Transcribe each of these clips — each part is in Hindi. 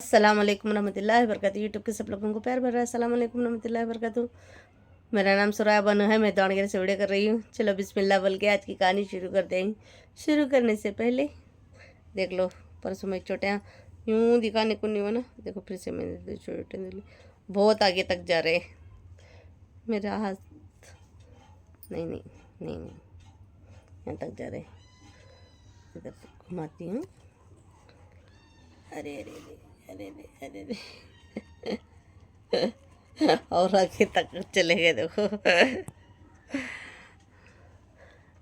अस्सलाम वालेकुम रहमतुल्लाहि व बरकातहू। यूट्यूब के सब लोगों को प्यार भरा अस्सलाम वालेकुम रहमतुल्लाहि व बरकातहू। मेरा नाम सुराया बानो है, मैं दावणगेरे से वीडियो कर रही हूँ। चलो बिस्मिल्लाह बोल के आज की कहानी शुरू करते हैं। शुरू करने से पहले देख लो, परसों में चोटियाँ यूँ दिखाने को नहीं हो ना, देखो फिर से मैंने चोटें दिली, बहुत आगे तक जा रहे मेरा हाथ। नहीं नहीं नहीं नहीं, यहाँ तक जा रहे, इधर घुमाती हूँ। अरे अरे अरे अरे अरे अरे और आगे तक चले गए देखो।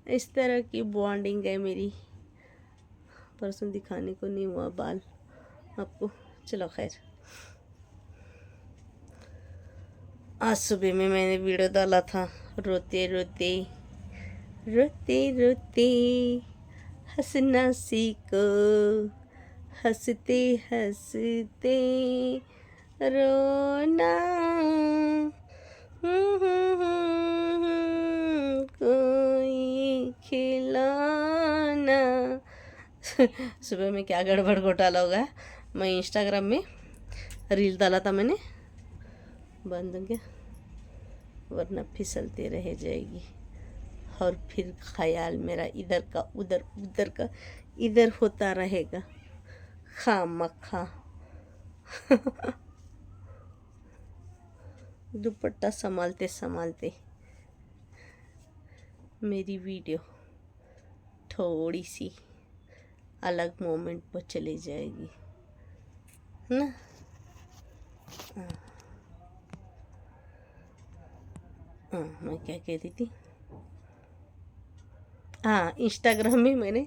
इस तरह की बॉन्डिंग है मेरी। परसों दिखाने को नहीं हुआ बाल आपको। चलो खैर, आज सुबह में मैंने वीडियो डाला था, रोते रोते रोते रोते हंसना सीखो, हंसते हंसते रोना, कोई खिलौना। सुबह में क्या गड़बड़ घोटाला होगा। मैं इंस्टाग्राम में रील डाला था मैंने, बंद हो गया वरना फिसलते रह जाएगी। और फिर ख्याल मेरा इधर का उधर, उधर का इधर होता रहेगा खामखा। दुपट्टा संभालते संभालते मेरी वीडियो थोड़ी सी अलग मोमेंट पर चली जाएगी ना। मैं क्या कह रही थी, हाँ इंस्टाग्राम में मैंने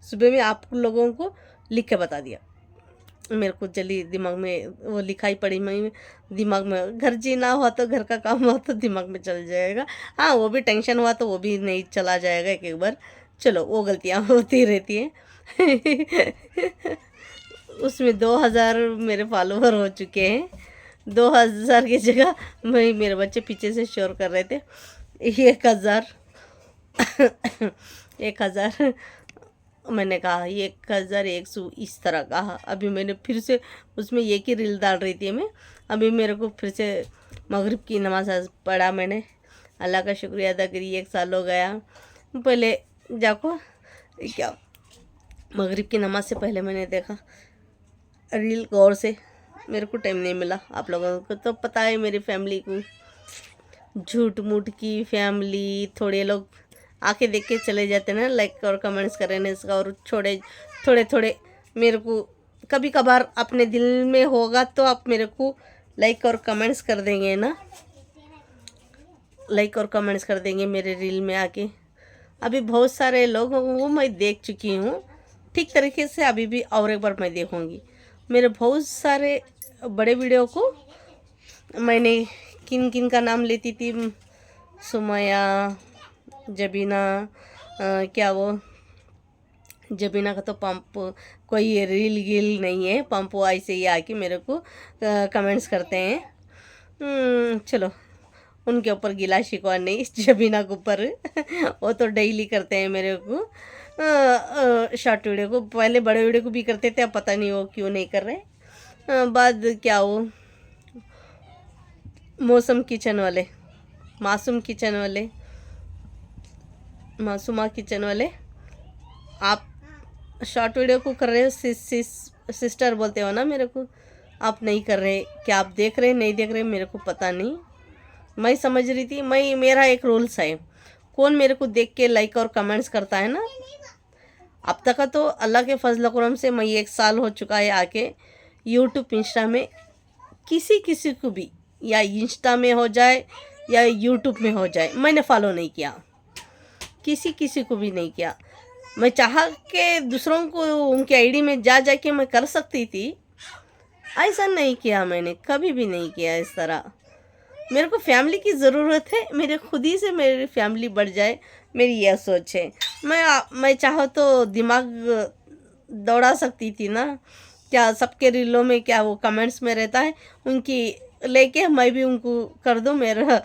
सुबह में आप लोगों को लिख के बता दिया। मेरे को जल्दी दिमाग में वो लिखाई पड़ी, मैं दिमाग में घर जीना हुआ तो घर का काम हुआ तो दिमाग में चल जाएगा। हाँ वो भी टेंशन हुआ तो वो भी नहीं चला जाएगा एक एक बार। चलो वो गलतियाँ होती रहती हैं। उसमें 2000 मेरे फॉलोवर हो चुके हैं। 2000 की जगह मेरे बच्चे पीछे से शोर कर रहे थे 1000। 1000 मैंने कहा 1100 इस तरह कहा। अभी मैंने फिर से उसमें एक ही रील डाल रही थी मैं। अभी मेरे को फिर से मगरिब की नमाज पढ़ा मैंने, अल्लाह का शुक्रिया अदा करी। 1 साल हो गया। पहले जाको क्या, मगरिब की नमाज से पहले मैंने देखा रील गौर से, मेरे को टाइम नहीं मिला। आप लोगों को तो पता है मेरी फैमिली को, झूठ मूठ की फैमिली। थोड़े लोग आके देख के चले जाते हैं ना, लाइक और कमेंट्स करने इसका, और छोड़े थोड़े थोड़े मेरे को कभी कभार अपने दिल में होगा तो आप मेरे को लाइक और कमेंट्स कर देंगे ना, लाइक और कमेंट्स कर देंगे मेरे रील में आके। अभी बहुत सारे लोग वो मैं देख चुकी हूँ ठीक तरीके से, अभी भी और एक बार मैं देखूँगी। मेरे बहुत सारे बड़े वीडियो को मैंने किन किन का नाम लेती थी, सुमैया, जबीना, क्या वो जबीना का तो पंप कोई रील गिल नहीं है, पंप वो ऐसे ही आके मेरे को कमेंट्स करते हैं। चलो उनके ऊपर गिला शिकवा नहीं, जबीना के ऊपर वो तो डेली करते हैं मेरे को शॉर्ट वीडियो को। पहले बड़े वीडियो को भी करते थे, अब पता नहीं वो क्यों नहीं कर रहे। बाद क्या वो मौसम किचन वाले, मासूम किचन वाले, मासूमा किचन वाले, आप शॉर्ट वीडियो को कर रहे हो, सिस्टर बोलते हो ना मेरे को। आप नहीं कर रहे, क्या आप देख रहे नहीं देख रहे मेरे को पता नहीं। मैं समझ रही थी, मेरा एक रूल्स है, कौन मेरे को देख के लाइक और कमेंट्स करता है ना। अब तक का तो अल्लाह के फजल करम से मैं 1 साल हो चुका है आके यूट्यूब इंस्टा में, किसी किसी को भी, या इंस्टा में हो जाए या यूट्यूब में हो जाए, मैंने फॉलो नहीं किया, किसी किसी को भी नहीं किया। मैं चाह के दूसरों को उनके आईडी में जा के मैं कर सकती थी, ऐसा नहीं किया मैंने, कभी भी नहीं किया इस तरह। मेरे को फैमिली की ज़रूरत है, मेरे खुद ही से मेरी फैमिली बढ़ जाए, मेरी यह सोच है। मैं चाहो तो दिमाग दौड़ा सकती थी ना, क्या सबके रीलों में क्या वो कमेंट्स में रहता है, उनकी लेके मैं भी उनको कर दूँ, मेरा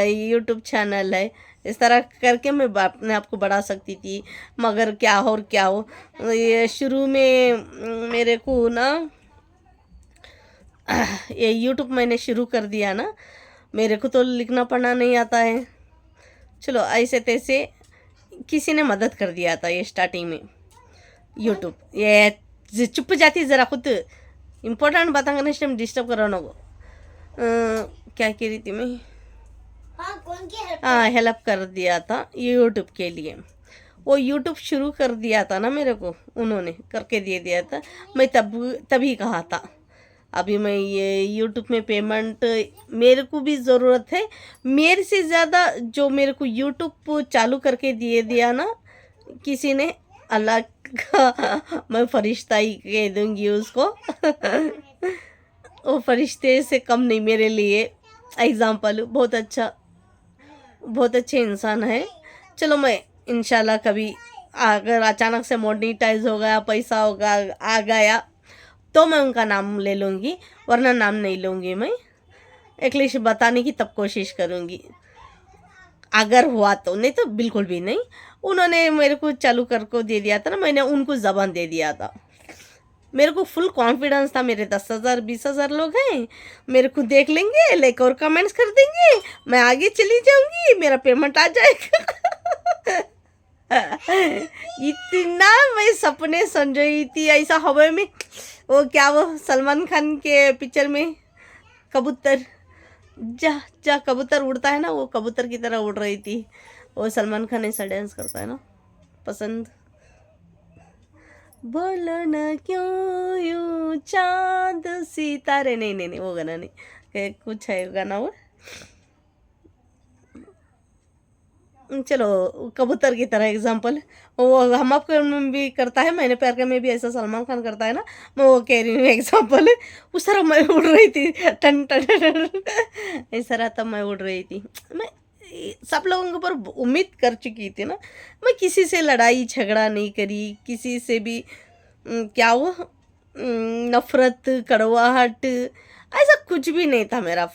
यूट्यूब चैनल है, इस तरह करके मैं अपने आप को बढ़ा सकती थी। मगर क्या हो और क्या हो, ये शुरू में मेरे को ना ये यूट्यूब मैंने शुरू कर दिया ना, मेरे को तो लिखना पढ़ना नहीं आता है। चलो ऐसे तैसे किसी ने मदद कर दिया था ये स्टार्टिंग में यूट्यूब। ये चुप जाती ज़रा, खुद इम्पोर्टेंट बात नेक्स्ट टाइम डिस्टर्ब करो ना। वो क्या कह रही थी मैं? हाँ, हेल्प कर दिया था यूट्यूब के लिए। वो यूट्यूब शुरू कर दिया था ना मेरे को, उन्होंने करके दे दिया था। मैं तभी कहा था अभी मैं ये यूट्यूब में पेमेंट मेरे को भी ज़रूरत है। मेरे से ज़्यादा जो मेरे को यूट्यूब चालू करके दिया ना किसी ने, अल्लाह का मैं फरिश्ता ही कह दूँगी उसको। वो फरिश्ते से कम नहीं मेरे लिए। एग्ज़ाम्पल बहुत अच्छे इंसान है। चलो मैं इंशाल्लाह कभी अगर अचानक से मोनेटाइज हो गया, पैसा होगा आ गया तो मैं उनका नाम ले लूँगी, वरना नाम नहीं लूँगी। मैं एटलीस्ट बताने की तब कोशिश करूँगी अगर हुआ तो, नहीं तो बिल्कुल भी नहीं। उन्होंने मेरे को चालू कर को दे दिया था ना, मैंने उनको ज़बान दे दिया था। मेरे को फुल कॉन्फिडेंस था, मेरे 10,000 20,000 लोग हैं, मेरे को देख लेंगे, लाइक और कमेंट्स कर देंगे, मैं आगे चली जाऊंगी, मेरा पेमेंट आ जाएगा। इतना मैं सपने समझ रही थी ऐसा हवा में। वो क्या, वो सलमान खान के पिक्चर में कबूतर, जा जा कबूतर उड़ता है ना, वो कबूतर की तरह उड़ रही थी। वो सलमान खान ऐसा डांस करता है ना, पसंद। बोलो ना क्यों यूं चांद सितारे, नहीं वो गाना नहीं, कुछ है गाना वो। चलो कबूतर की तरह एग्जांपल, वो हम आपको में भी करता है, मैंने प्यार का में भी ऐसा सलमान खान करता है ना, मैं वो कह रही हूँ एग्जांपल। उस तरह मैं उड़ रही थी, टन टन टन, इस तरह तब मैं उड़ रही थी। मैं सब लोगों के ऊपर उम्मीद कर चुकी थी ना। मैं किसी से लड़ाई झगड़ा नहीं करी, किसी से भी क्या वो नफरत कड़वाहट ऐसा कुछ भी नहीं था मेरा।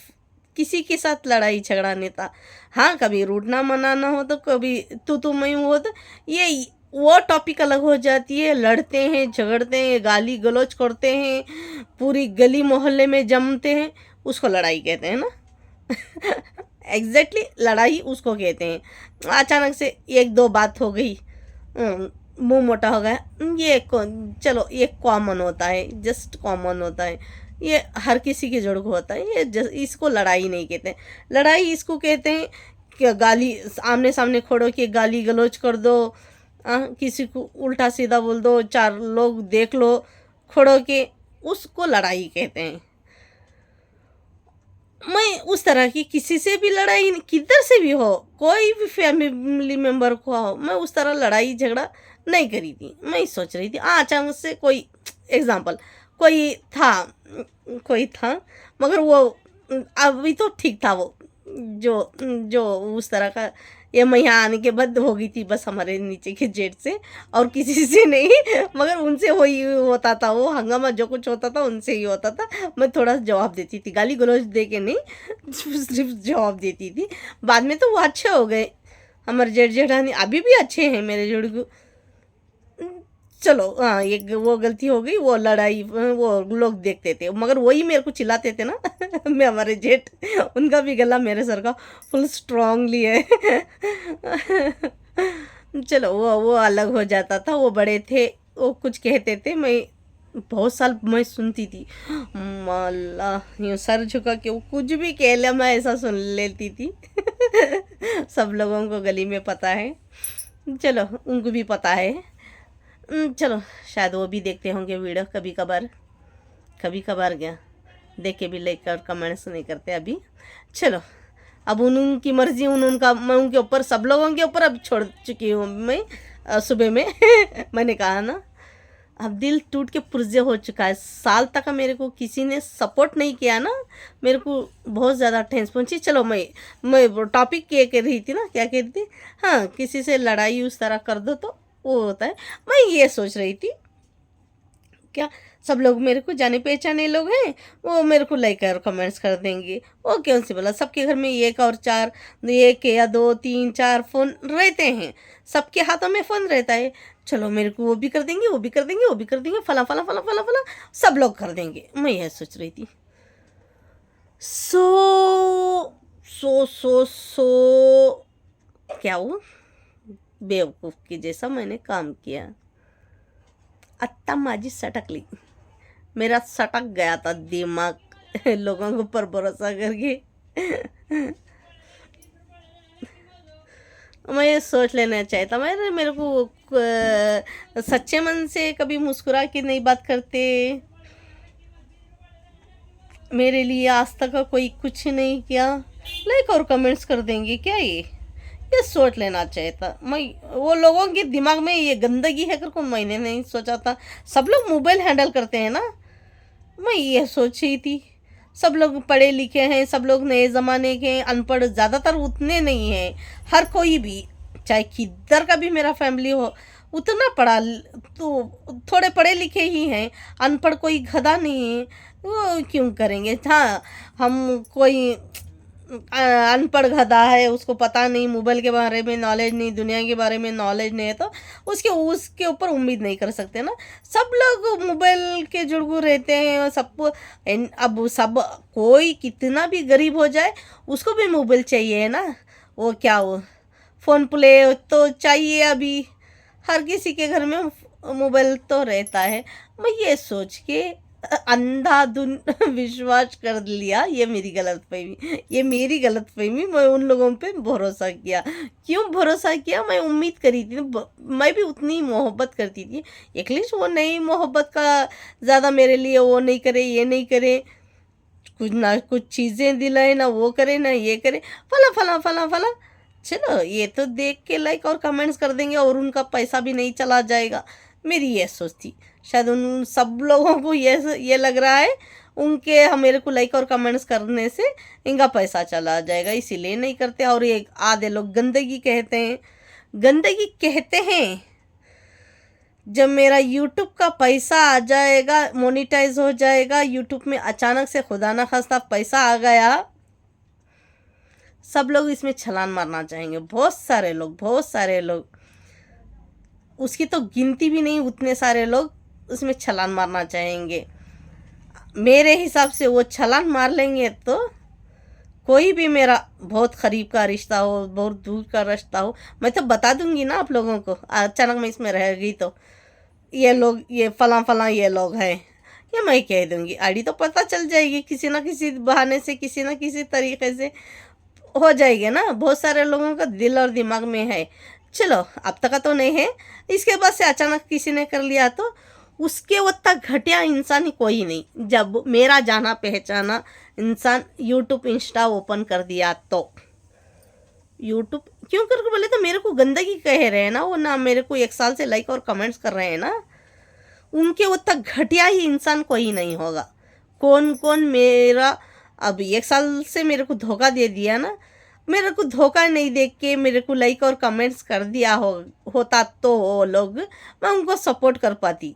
किसी के साथ लड़ाई झगड़ा नहीं था। हाँ, कभी रूठना मनाना हो तो, कभी तू मैं हो तो ये वो टॉपिक अलग हो जाती है। लड़ते हैं, झगड़ते हैं, गाली गलौज करते हैं, पूरी गली मोहल्ले में जमते हैं, उसको लड़ाई कहते हैं ना। एग्जैक्टली लड़ाई उसको कहते हैं। अचानक से एक दो बात हो गई, मुंह मोटा हो गया, ये चलो ये कॉमन होता है, जस्ट कॉमन होता है, ये हर किसी के जोड़ को होता है। ये इसको लड़ाई नहीं कहते हैं। लड़ाई इसको कहते हैं कि गाली आमने सामने खड़ो के गाली गलौज कर दो, किसी को उल्टा सीधा बोल दो, 4 लोग देख लो खड़ो के, उसको लड़ाई कहते हैं। मैं उस तरह की किसी से भी लड़ाई, किधर से भी हो, कोई भी फैमिली मेम्बर को हो, मैं उस तरह लड़ाई झगड़ा नहीं करी थी। मैं सोच रही थी अचानक से कोई एग्जाम्पल, कोई था मगर वो अभी तो ठीक था। वो जो जो उस तरह का, ये मैं यहाँ आने के बाद हो गई थी बस हमारे नीचे के जेट से, और किसी से नहीं। मगर उनसे वही होता था, वो हंगामा जो कुछ होता था उनसे ही होता था। मैं थोड़ा जवाब देती थी, गाली गलौज दे के नहीं, सिर्फ जवाब देती थी। बाद में तो वो अच्छे हो गए, हमारे जेठ जेठानी अभी भी अच्छे हैं मेरे जेठ। चलो हाँ, एक वो गलती हो गई, वो लड़ाई वो लोग देखते थे मगर वही मेरे को चिल्लाते थे ना। मैं हमारे जेठ, उनका भी गला मेरे सर का फुल स्ट्रांगली है। चलो वो अलग हो जाता था, वो बड़े थे, वो कुछ कहते थे, मैं बहुत साल मैं सुनती थी, माला यूँ सर झुका के वो कुछ भी कह लिया मैं ऐसा सुन लेती थी। सब लोगों को गली में पता है, चलो उनको भी पता है। चलो शायद वो भी देखते होंगे वीडियो कभी कभार गया देख के भी लाइक और कमेंट्स नहीं करते अभी। चलो अब उनकी मर्जी, उनका मैं उनके ऊपर, सब लोगों के ऊपर अब छोड़ चुकी हूँ मैं। सुबह में मैंने कहा ना, अब दिल टूट के पुर्जे हो चुका है। साल तक मेरे को किसी ने सपोर्ट नहीं किया ना, मेरे को बहुत ज़्यादा टेंस पहुंची। चलो मैं टॉपिक क्या कह रही थी ना, क्या कह रही थी, हाँ किसी से लड़ाई उस तरह कर दो तो वो होता है। मैं ये सोच रही थी क्या सब लोग मेरे को जाने पहचाने लोग हैं, वो मेरे को लाइक और कमेंट्स कर देंगे, वो क्यों से बोला। सबके घर में एक और 4, 1 या 2 3 4 फ़ोन रहते हैं, सबके हाथों में फ़ोन रहता है। चलो मेरे को वो भी कर देंगे, वो भी कर देंगे, वो भी कर देंगे, फला फला फला फला फला सब लोग कर देंगे। मैं यह सोच रही थी। सो सो क्या हुआ, बेवकूफ़ की जैसा मैंने काम किया। आत्ता माझी सटकली, मेरा सटक गया था दिमाग लोगों के ऊपर भरोसा करके। मैं ये सोच लेना चाहिए था, मेरे को सच्चे मन से कभी मुस्कुरा के नहीं बात करते। मेरे लिए आज तक का कोई कुछ नहीं किया, लाइक और कमेंट्स कर देंगे क्या ये सोच लेना चाहिए था। मैं वो लोगों के दिमाग में ये गंदगी है करके मैंने नहीं सोचा था। सब लोग मोबाइल हैंडल करते हैं ना, मैं ये सोच रही थी सब लोग पढ़े लिखे हैं, सब लोग नए ज़माने के हैं, अनपढ़ ज़्यादातर उतने नहीं हैं। हर कोई भी, चाहे किधर का भी मेरा फैमिली हो, उतना पढ़ा तो थोड़े पढ़े लिखे ही हैं, अनपढ़ कोई गधा नहीं है। वो क्यों करेंगे। हाँ, हम कोई अनपढ़ गधा है, उसको पता नहीं, मोबाइल के बारे में नॉलेज नहीं, दुनिया के बारे में नॉलेज नहीं है, तो उसके ऊपर उम्मीद नहीं कर सकते ना। सब लोग मोबाइल के जुड़गू रहते हैं, सबको अब सब कोई कितना भी गरीब हो जाए उसको भी मोबाइल चाहिए है ना। वो क्या वो फ़ोन प्ले तो चाहिए, अभी हर किसी के घर में मोबाइल तो रहता है। मैं ये सोच के अंधाधुन विश्वास कर लिया, ये मेरी गलतफहमी। मैं उन लोगों पे भरोसा किया। क्यों भरोसा किया, मैं उम्मीद करी थी, मैं भी उतनी मोहब्बत करती थी। एटलीस्ट वो नई मोहब्बत का ज़्यादा मेरे लिए वो नहीं करे, ये नहीं करे, कुछ ना कुछ चीज़ें दिलाए, ना वो करे ना ये करे, फला फला फला फला। चलो ये तो देख के लाइक और कमेंट्स कर देंगे और उनका पैसा भी नहीं चला जाएगा, मेरी ये सोच थी। शायद उन सब लोगों को ये लग रहा है उनके मेरे को लाइक और कमेंट्स करने से इनका पैसा चला जाएगा, इसीलिए नहीं करते। और ये आधे लोग गंदगी कहते हैं। जब मेरा यूट्यूब का पैसा आ जाएगा, मोनेटाइज हो जाएगा, यूट्यूब में अचानक से खुदा ना खास्ता पैसा आ गया, सब लोग इसमें छलांग मारना चाहेंगे। बहुत सारे लोग, उसकी तो गिनती भी नहीं, उतने सारे लोग उसमें छलांग मारना चाहेंगे। मेरे हिसाब से वो छलांग मार लेंगे तो कोई भी मेरा बहुत करीब का रिश्ता हो, बहुत दूर का रिश्ता हो, मैं तो बता दूंगी ना आप लोगों को। अचानक मैं इसमें रह गई तो ये लोग, ये फला ये लोग हैं, ये मैं कह दूंगी। आईडी तो पता चल जाएगी, किसी ना किसी बहाने से, किसी ना किसी तरीके से हो जाएगी ना। बहुत सारे लोगों का दिल और दिमाग में है। चलो अब तक तो नहीं है, इसके बाद से अचानक किसी ने कर लिया तो उसके उतना घटिया इंसान ही कोई नहीं। जब मेरा जाना पहचाना इंसान यूट्यूब इंस्टा ओपन कर दिया तो यूट्यूब क्यों करके बोले तो मेरे को गंदगी कह रहे हैं ना वो, ना मेरे को 1 साल से लाइक और कमेंट्स कर रहे हैं ना, उनके उतना घटिया ही इंसान कोई नहीं होगा। कौन मेरा अब 1 साल से मेरे को धोखा दे दिया ना, मेरे को धोखा नहीं देख के मेरे को लाइक और कमेंट्स कर दिया होता तो वो लोग, मैं उनको सपोर्ट कर पाती,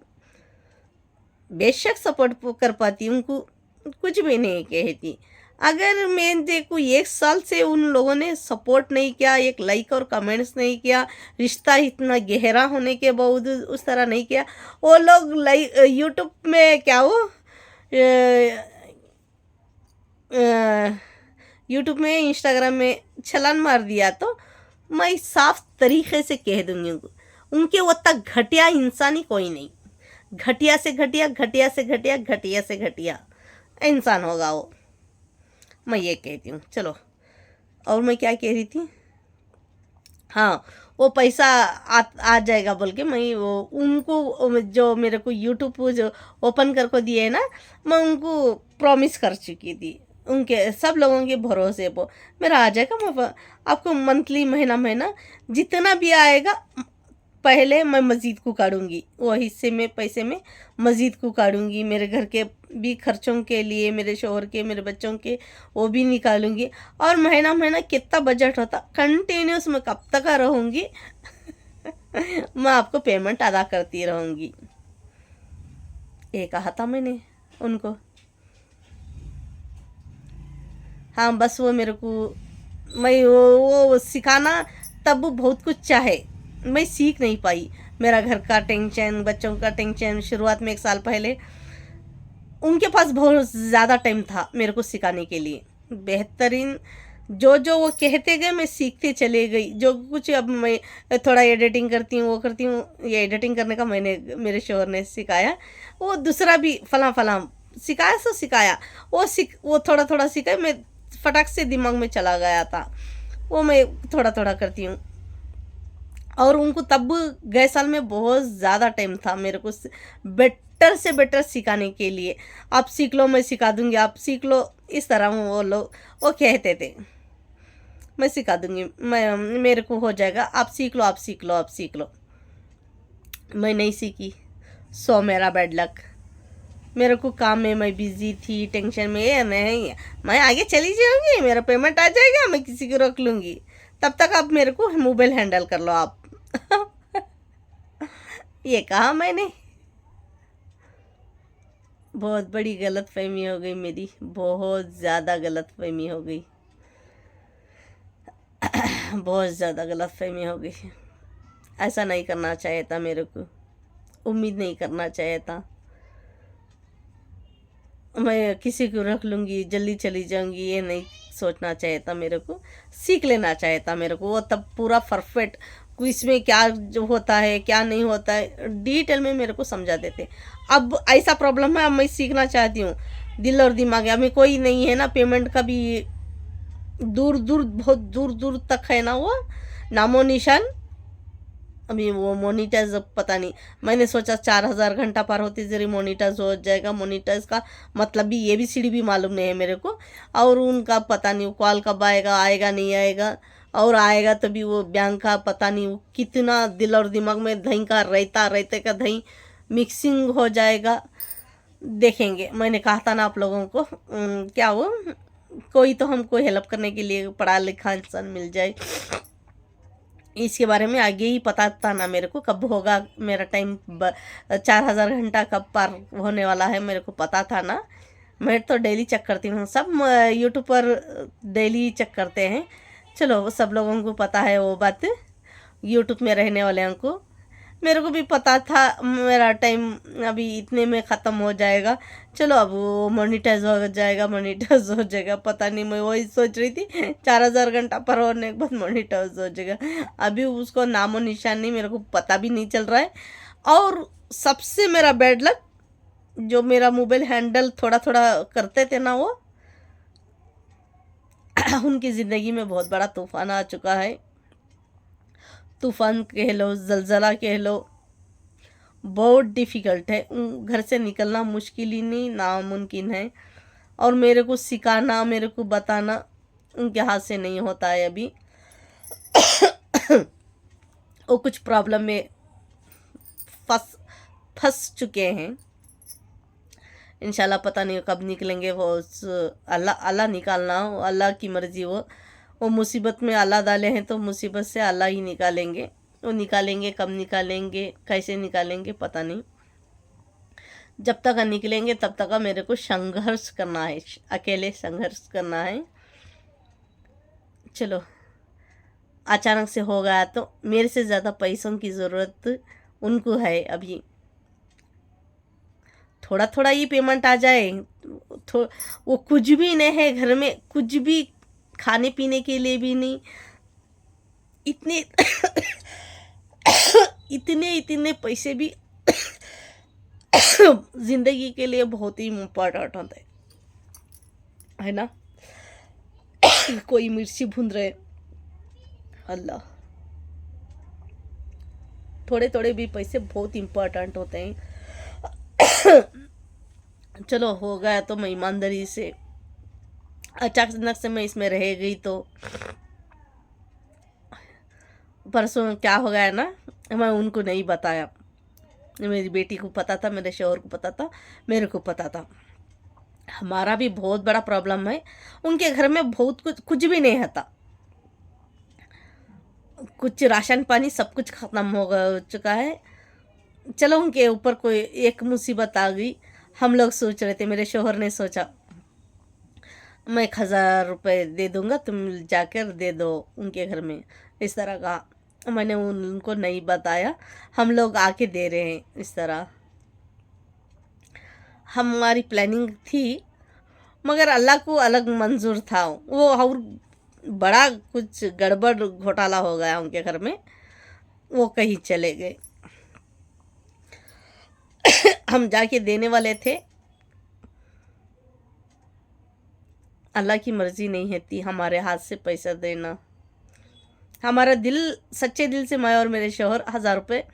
बेशक सपोर्ट कर पाती, उनको कुछ भी नहीं कहती। अगर मैं देखूँ 1 साल से उन लोगों ने सपोर्ट नहीं किया, एक लाइक और कमेंट्स नहीं किया, रिश्ता इतना गहरा होने के बावजूद उस तरह नहीं किया, वो लोग लाइक यूट्यूब में क्या हो यूट्यूब में इंस्टाग्राम में छलांग मार दिया तो मैं साफ तरीके से कह दूंगी उनके उतना घटिया इंसान ही कोई नहीं। घटिया से घटिया इंसान होगा वो, मैं ये कहती हूँ। चलो और मैं क्या कह रही थी, हाँ वो पैसा आ जाएगा बोल के मैं वो उनको जो मेरे को यूट्यूब जो ओपन करके दिए ना, मैं उनको प्रॉमिस कर चुकी थी, उनके सब लोगों के भरोसे पर मेरा आ जाएगा। मैं आपको मंथली महीना जितना भी आएगा पहले मैं मस्जिद को काटूंगी, वो हिस्से में पैसे में मस्जिद को काटूंगी, मेरे घर के भी खर्चों के लिए, मेरे शोहर के, मेरे बच्चों के वो भी निकालूंगी। और महीना कितना बजट होता कंटिन्यूस मैं कब तक रहूँगी मैं आपको पेमेंट अदा करती रहूँगी, ये कहा था मैंने उनको। हाँ बस वो मेरे को मैं वो सिखाना तब बहुत कुछ चाहे, मैं सीख नहीं पाई। मेरा घर का टेंशन, बच्चों का टेंशन, शुरुआत में 1 साल पहले उनके पास बहुत ज़्यादा टाइम था मेरे को सिखाने के लिए। बेहतरीन जो जो वो कहते गए मैं सीखते चले गई। जो कुछ अब मैं थोड़ा एडिटिंग करती हूँ, वो करती हूँ, ये एडिटिंग करने का मैंने मेरे शोहर ने सिखाया। वो दूसरा भी फलां फलां सिखाया सो सिखाया, वो थोड़ा थोड़ा सीखा, मैं फटाक से दिमाग में चला गया था। वो मैं थोड़ा थोड़ा करती हूँ। और उनको तब गए साल में बहुत ज़्यादा टाइम था मेरे को बेटर से बेटर सिखाने के लिए। आप सीख लो, मैं सिखा दूंगी, आप सीख लो, इस तरह वो लोग वो कहते थे। मैं सिखा दूंगी, मैं मेरे को हो जाएगा, आप सीख लो, आप सीख लो, आप सीख लो। मैं नहीं सीखी, सो मेरा बैड लक। मेरे को काम में मैं बिजी थी, टेंशन में, ये नहीं, मैं आगे चली जाऊंगी, मेरा पेमेंट आ जाएगा, मैं किसी को रोक लूंगी। तब तक आप मेरे को मोबाइल हैंडल कर लो आप। ये कहा मैंने। बहुत बड़ी गलत फहमी हो गई मेरी, बहुत ज़्यादा गलत फहमी हो गई। बहुत ज़्यादा गलत फहमी हो गई। ऐसा नहीं करना चाहिए था मेरे को, उम्मीद नहीं करना चाहिए था। मैं किसी को रख लूँगी, जल्दी चली जाऊँगी, ये नहीं सोचना चाहिए था मेरे को। सीख लेना चाहिए था मेरे को। वो तब पूरा परफेक्ट इसमें क्या जो होता है क्या नहीं होता है डिटेल में मेरे को समझा देते। अब ऐसा प्रॉब्लम है, अब मैं सीखना चाहती हूँ। दिल और दिमाग अभी कोई नहीं है ना, पेमेंट का भी दूर दूर, बहुत दूर दूर तक है ना वो नामो निशान। अभी वो मोनिटाइज पता नहीं, मैंने सोचा 4,000 घंटा पार होते जरिए मोनिटाइज हो जाएगा। मोनिटाइज का मतलब भी ये भी सीढ़ी भी मालूम नहीं है मेरे को। और उनका पता नहीं कॉल कब आएगा, आएगा नहीं आएगा, और आएगा तो भी वो बैंक का पता नहीं वो कितना दिल और दिमाग में दही का रहता, रहते का दही मिक्सिंग हो जाएगा। देखेंगे, मैंने कहा था ना आप लोगों को, क्या वो कोई तो हमको हेल्प करने के लिए पढ़ा लिखा इंसान मिल जाए। इसके बारे में आगे ही पता था ना मेरे को कब होगा मेरा टाइम, 4,000 घंटा कब पार होने वाला है मेरे को पता था ना। मैं तो डेली चेक करती हूँ, सब यूट्यूब पर डेली चेक करते हैं। चलो वो सब लोगों को पता है वो बात, यूट्यूब में रहने वाले को। मेरे को भी पता था मेरा टाइम अभी इतने में ख़त्म हो जाएगा। चलो अब वो मोनिटाइज हो जाएगा, मोनिटाइज हो जाएगा, पता नहीं, मैं वही सोच रही थी 4,000 घंटा पर होने के बाद मोनिटाइज हो जाएगा। अभी उसको नामो निशान नहीं, मेरे को पता भी नहीं चल रहा है। और सबसे मेरा बैड लक, जो मेरा मोबाइल हैंडल थोड़ा थोड़ा करते थे ना वो, उनकी ज़िंदगी में बहुत बड़ा तूफान आ चुका है। तूफान कह लो, जलजला कह लो, बहुत डिफ़िकल्ट है। घर से निकलना मुश्किल ही नहीं, नामुमकिन है। और मेरे को सिखाना, मेरे को बताना उनके हाथ से नहीं होता है अभी। वो कुछ प्रॉब्लम में फंस फंस चुके हैं। इंशाल्लाह पता नहीं कब निकलेंगे वो, अल्लाह अल्लाह निकालना हो, अल्लाह की मर्ज़ी। वो मुसीबत में अल्लाह डाले हैं तो मुसीबत से अल्लाह ही निकालेंगे। वो निकालेंगे, कब निकालेंगे, कैसे निकालेंगे पता नहीं। जब तक निकलेंगे तब तक मेरे को संघर्ष करना है, अकेले संघर्ष करना है। चलो, अचानक से हो गया तो मेरे से ज़्यादा पैसों की ज़रूरत उनको है अभी। थोड़ा थोड़ा ही पेमेंट आ जाए वो कुछ भी नहीं है घर में, कुछ भी खाने पीने के लिए भी नहीं। इतने इतने इतने पैसे भी जिंदगी के लिए बहुत ही इम्पोर्टेंट होता है ना। कोई मिर्ची भून रहे, अल्लाह, थोड़े थोड़े भी पैसे बहुत इम्पोर्टेंट होते हैं। चलो हो गया तो मैं ईमानदारी से, अचानक से मैं इसमें रह गई तो परसों क्या हो गया ना, मैं उनको नहीं बताया। मेरी बेटी को पता था, मेरे शौहर को पता था, मेरे को पता था। हमारा भी बहुत बड़ा प्रॉब्लम है। उनके घर में बहुत कुछ भी नहीं था। कुछ राशन पानी सब कुछ ख़त्म हो चुका है। चलो उनके ऊपर कोई एक मुसीबत आ गई। हम लोग सोच रहे थे, मेरे शौहर ने सोचा मैं 1,000 रुपये दे दूँगा, तुम जाकर दे दो उनके घर में, इस तरह का। मैंने उनको नहीं बताया, हम लोग आके दे रहे हैं इस तरह। हमारी प्लानिंग थी, मगर अल्लाह को अलग मंजूर था। वो और बड़ा कुछ गड़बड़ घोटाला हो गया उनके घर में, वो कहीं चले गए। हम जाके देने वाले थे, अल्लाह की मर्जी नहीं है थी हमारे हाथ से पैसा देना। हमारा दिल, सच्चे दिल से मैं और मेरे शौहर 1000 रुपये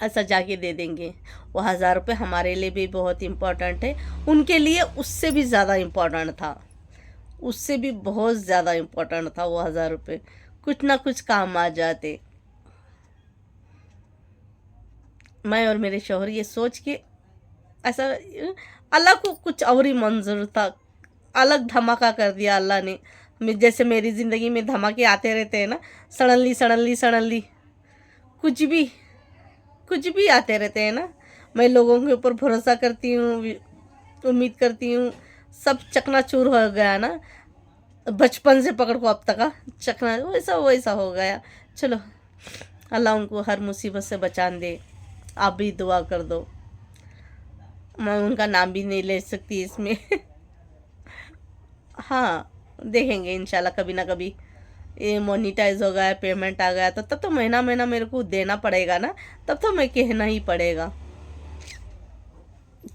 ऐसा जाके दे देंगे। वो 1000 रुपये हमारे लिए भी बहुत इम्पोर्टेंट है, उनके लिए उससे भी ज़्यादा इम्पोर्टेंट था, उससे भी बहुत ज़्यादा इम्पोर्टेंट था वो 1000 रुपये। कुछ ना कुछ काम आ जाते। मैं और मेरे शौहर ये सोच के ऐसा, अल्लाह को कुछ और ही मंजूर था, अलग धमाका कर दिया अल्लाह ने। जैसे मेरी ज़िंदगी में धमाके आते रहते हैं ना, सडनली सडनली सडनली कुछ भी आते रहते हैं ना। मैं लोगों के ऊपर भरोसा करती हूँ, उम्मीद करती हूँ, सब चकनाचूर हो गया ना, बचपन से पकड़ को अब तक का चकना वैसा वैसा हो गया। चलो, अल्लाह उनको हर मुसीबत से बचा दे। आप भी दुआ कर दो। मैं उनका नाम भी नहीं ले सकती इसमें। हाँ, देखेंगे इंशाल्लाह कभी ना कभी ये मोनिटाइज हो गया, पेमेंट आ गया तो तब तो महीना महीना मेरे को देना पड़ेगा ना, तब तो मैं कहना ही पड़ेगा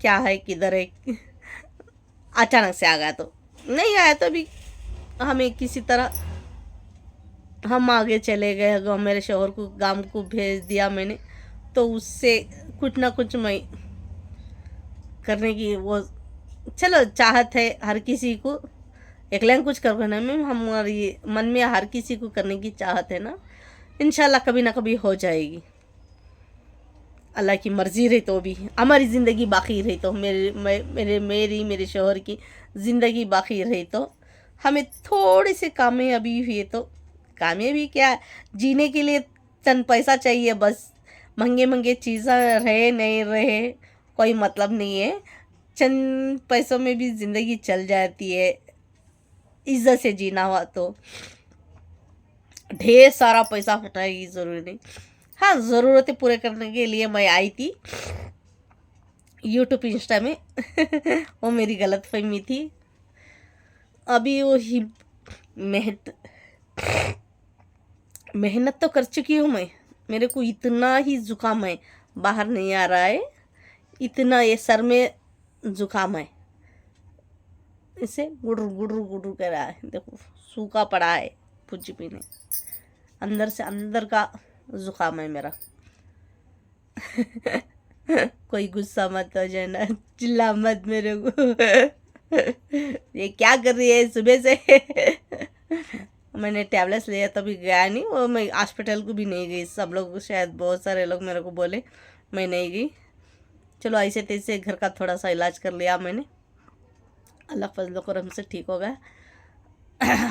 क्या है किधर है। अचानक से आ गया तो नहीं आया तो भी हमें किसी तरह हम आगे चले गए। मेरे शौहर को गांव को भेज दिया मैंने, तो उससे कुछ ना कुछ मैं करने की वो, चलो चाहत है हर किसी को, अकेले कुछ करने में हमारी मन में हर किसी को करने की चाहत है ना। इंशाल्लाह कभी ना कभी हो जाएगी, अल्लाह की मर्जी रही तो भी हमारी ज़िंदगी बाकी रही तो, मेरे शौहर की ज़िंदगी बाकी रही तो हमें थोड़ी सी कामयाबी हुई तो, कामयाबी क्या, जीने के लिए चंद पैसा चाहिए बस। महंगे महंगे चीज़ें रहे नहीं रहे कोई मतलब नहीं है, चंद पैसों में भी ज़िंदगी चल जाती है इज्जत से जीना हुआ तो। ढेर सारा पैसा फटाएगी ज़रूरी नहीं। हाँ, ज़रूरतें पूरे करने के लिए मैं आई थी यूट्यूब इंस्टा में। वो मेरी गलत फहमी थी। अभी वो ही मेहनत तो कर चुकी हूँ मैं, मेरे को इतना ही जुकाम है, बाहर नहीं आ रहा है, इतना ये सर में जुकाम है, इसे गुडर गुडर गुडर कर रहा है, देखो सूखा पड़ा है पुज्जी पीने, अंदर से अंदर का जुकाम है मेरा। कोई गुस्सा मत हो जाना, चिल्ला मत मेरे को। ये क्या कर रही है सुबह से। मैंने टैबलेट्स लिया तभी गया नहीं, वो मैं हॉस्पिटल को भी नहीं गई। सब लोग शायद बहुत सारे लोग मेरे को बोले, मैं नहीं गई। चलो ऐसे तैसे घर का थोड़ा सा इलाज कर लिया मैंने, अल्लाह फजल करम से ठीक हो गया।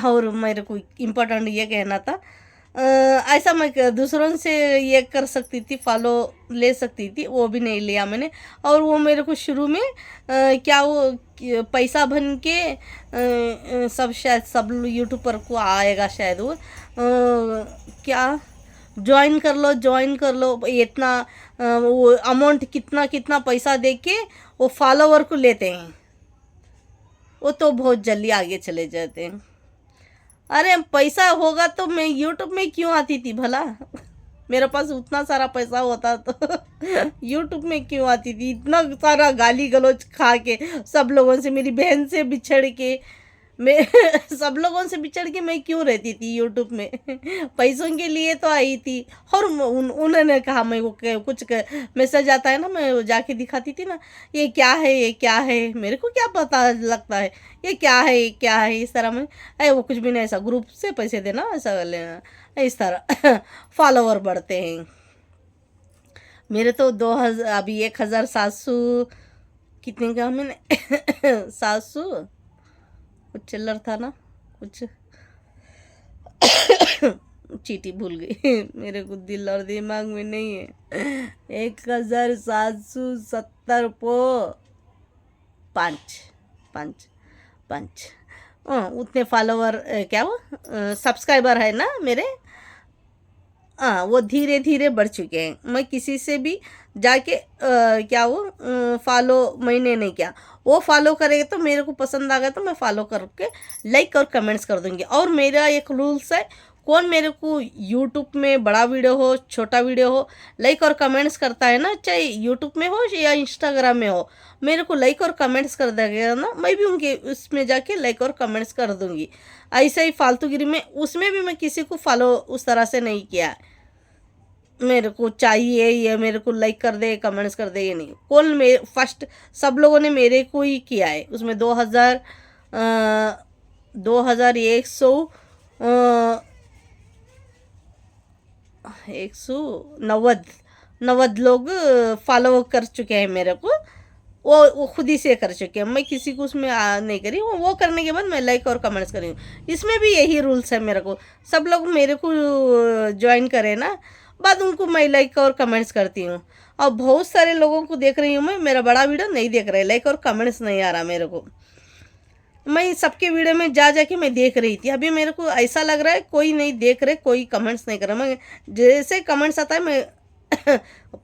और मेरे को इम्पोर्टेंट ये कहना था, ऐसा मैं दूसरों से ये कर सकती थी, फॉलो ले सकती थी, वो भी नहीं लिया मैंने। और वो मेरे को शुरू में क्या वो पैसा बन के सब शायद सब यूट्यूबर को आएगा शायद वो क्या ज्वाइन कर लो इतना वो अमाउंट कितना कितना पैसा दे के वो फॉलोवर को लेते हैं, वो तो बहुत जल्दी आगे चले जाते हैं। अरे पैसा होगा तो मैं यूट्यूब में क्यों आती थी भला। मेरे पास उतना सारा पैसा होता तो यूट्यूब में क्यों आती थी। इतना सारा गाली गलौज खा के, सब लोगों से, मेरी बहन से बिछड़ के, मैं सब लोगों से बिछड़ के मैं क्यों रहती थी यूट्यूब में। पैसों के लिए तो आई थी। और उन्होंने कहा, मैं वो कुछ मैसेज आता है ना, मैं वो जाके दिखाती थी ना, ये क्या है ये क्या है, मेरे को क्या पता लगता है ये क्या है ये क्या है। इस तरह में वो कुछ भी नहीं, ऐसा ग्रुप से पैसे देना, ऐसा लेना, इस तरह फॉलोवर बढ़ते हैं। मेरे तो 2000 अभी 1700 कितने का मैंने 700 कुछ चिल्लर था ना, कुछ चीटी भूल गई। मेरे को दिल और दिमाग में नहीं है। 1770 पो 5 उतने फॉलोवर क्या वो सब्सक्राइबर है ना मेरे। हाँ वो धीरे धीरे बढ़ चुके हैं। मैं किसी से भी जाके क्या वो फॉलो मैंने नहीं किया, वो फॉलो करेगा तो मेरे को पसंद आ गया तो मैं फॉलो करके लाइक और कमेंट्स कर दूंगी। और मेरा एक रूल्स है, कौन मेरे को यूट्यूब में बड़ा वीडियो हो छोटा वीडियो हो लाइक और कमेंट्स करता है ना, चाहे यूट्यूब में हो या इंस्टाग्राम में हो, मेरे को लाइक और कमेंट्स कर देगा ना, मैं भी उनके उसमें जाके लाइक और कमेंट्स कर दूंगी। ऐसा ही फालतूगिरी में उसमें भी मैं किसी को फॉलो उस तरह से नहीं किया है। मेरे को चाहिए ये मेरे को लाइक कर दे कमेंट्स कर दे, ये नहीं। कौन मे फर्स्ट सब लोगों ने मेरे को ही किया है, उसमें 2190 लोग फॉलो कर चुके हैं मेरे को। वो खुद ही से कर चुके हैं, मैं किसी को उसमें नहीं करी। वो करने के बाद मैं लाइक और कमेंट्स करी हूँ। इसमें भी यही रूल्स है मेरे को, सब लोग मेरे को ज्वाइन करें ना, बाद उनको मैं लाइक और कमेंट्स करती हूँ। और बहुत सारे लोगों को देख रही हूँ मैं, मेरा बड़ा वीडियो नहीं देख रहे, लाइक और कमेंट्स नहीं आ रहा मेरे को। मैं सबके वीडियो में जा जाके मैं देख रही थी, अभी मेरे को ऐसा लग रहा है कोई नहीं देख रहे, कोई कमेंट्स नहीं कर रहा। मैं जैसे कमेंट्स आता है मैं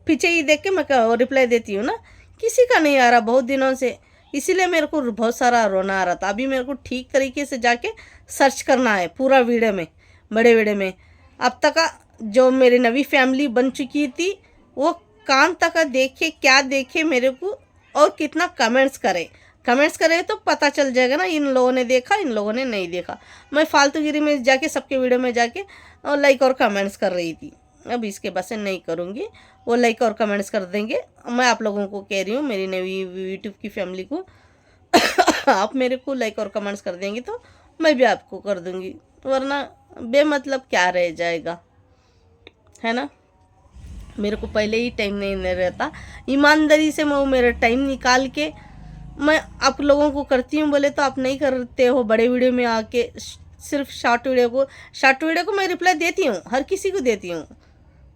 पीछे ही देख के मैं रिप्लाई देती हूँ ना, किसी का नहीं आ रहा बहुत दिनों से, इसीलिए मेरे को बहुत सारा रोना आ रहा था। अभी मेरे को ठीक तरीके से जाके सर्च करना है पूरा वीडियो में, बड़े वीडियो में। अब तक का जो मेरी नवी फैमिली बन चुकी थी वो कान तक देखे, क्या देखे मेरे को और कितना कमेंट्स करे तो पता चल जाएगा ना, इन लोगों ने देखा इन लोगों ने नहीं देखा। मैं फालतूगिरी में जाके सबके वीडियो में जाके और लाइक और कमेंट्स कर रही थी। अब इसके बाद से नहीं करूँगी, वो लाइक और कमेंट्स कर देंगे। मैं आप लोगों को कह रही हूँ, मेरी नई यूट्यूब की फैमिली को आप मेरे को लाइक और कमेंट्स कर देंगे तो मैं भी आपको कर दूँगी, वरना बेमतलब क्या रह जाएगा, है ना। मेरे को पहले ही टाइम नहीं रहता, ईमानदारी से मैं मेरा टाइम निकाल के मैं आप लोगों को करती हूँ। बोले तो आप नहीं करते हो, बड़े वीडियो में आके सिर्फ शॉर्ट वीडियो को मैं रिप्लाई देती हूँ, हर किसी को देती हूँ।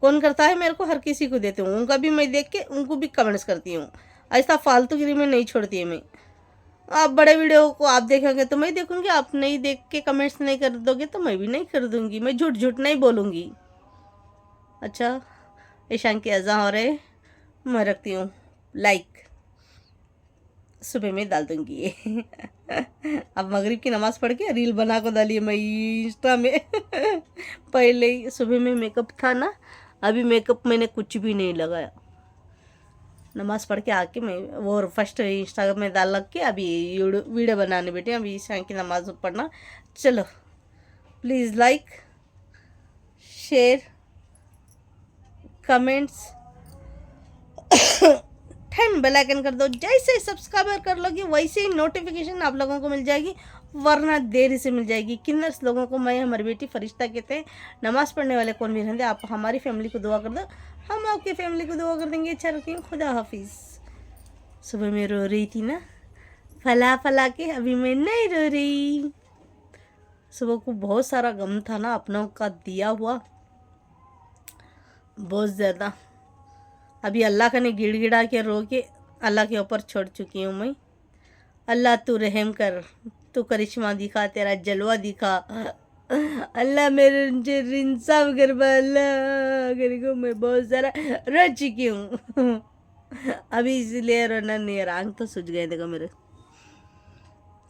कौन करता है मेरे को, हर किसी को देती हूँ, उनका भी मैं देख के उनको भी कमेंट्स करती हूँ। ऐसा फालतूगिरी में नहीं छोड़ती है मैं। आप बड़े वीडियो को आप देखेंगे तो मैं देखूँगी, आप नहीं देख के कमेंट्स नहीं कर दोगे तो मैं भी नहीं कर दूँगी। मैं झूठ नहीं बोलूँगी। अच्छा, ईशान की अज़ान हो रहे, मैं रखती हूँ लाइक, सुबह में डाल दूँगी ये अब मगरिब की नमाज़ पढ़ के रील बना को डाली मैं इंस्टा में पहले ही सुबह में मेकअप था ना, अभी मेकअप मैंने कुछ भी नहीं लगाया, नमाज़ पढ़ के आके मैं वो फर्स्ट इंस्टाग्राम में डाल लग के अभी वीडियो बनाने बैठे। अभी ईशान की नमाज़ पढ़ना। चलो please like share comments 10 bell icon कर दो। जैसे सब्सक्राइबर कर लोगी वैसे ही नोटिफिकेशन आप लोगों को मिल जाएगी, वरना देरी से मिल जाएगी। किन्नर्स लोगों को मैं हमारी बेटी फरिश्ता कहते हैं। नमाज़ पढ़ने वाले कौन भी रहते, आप हमारी फैमिली को दुआ कर दो, हम आपकी फैमिली को दुआ कर देंगे। अच्छा रखिए, खुदा हाफिज़। सुबह में रो रही थी ना फला के, अभी मैं नहीं रो रही। सुबह को बहुत सारा गम था ना अपनों का दिया हुआ, बहुत ज़्यादा। अभी अल्लाह का ने गिड़गिड़ा के रो के अल्लाह के ऊपर छोड़ चुकी हूँ मैं। अल्लाह तू रहम कर, तू करिश्मा दिखा, तेरा जलवा दिखा। अल्लाह मेरे इंसाफ कर, अल्लाह को मैं बहुत सारा रो चुकी हूँ अभी इसलिए रोना नहीं, आंख तो सूझ गए देखो मेरे,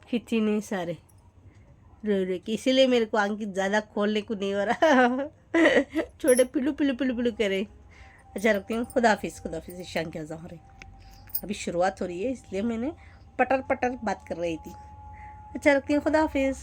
खिंची नहीं सारे रो के, इसीलिए मेरे को आंख ज़्यादा खोलने को नहीं हो रहा छोटे पिलू करे। अच्छा रखती हूँ, खुदा हाफिज़। ईशान की अज़ान हो रही, अभी शुरुआत हो रही है इसलिए मैंने पटर बात कर रही थी। अच्छा रखती हूँ, खुदा हाफिज़।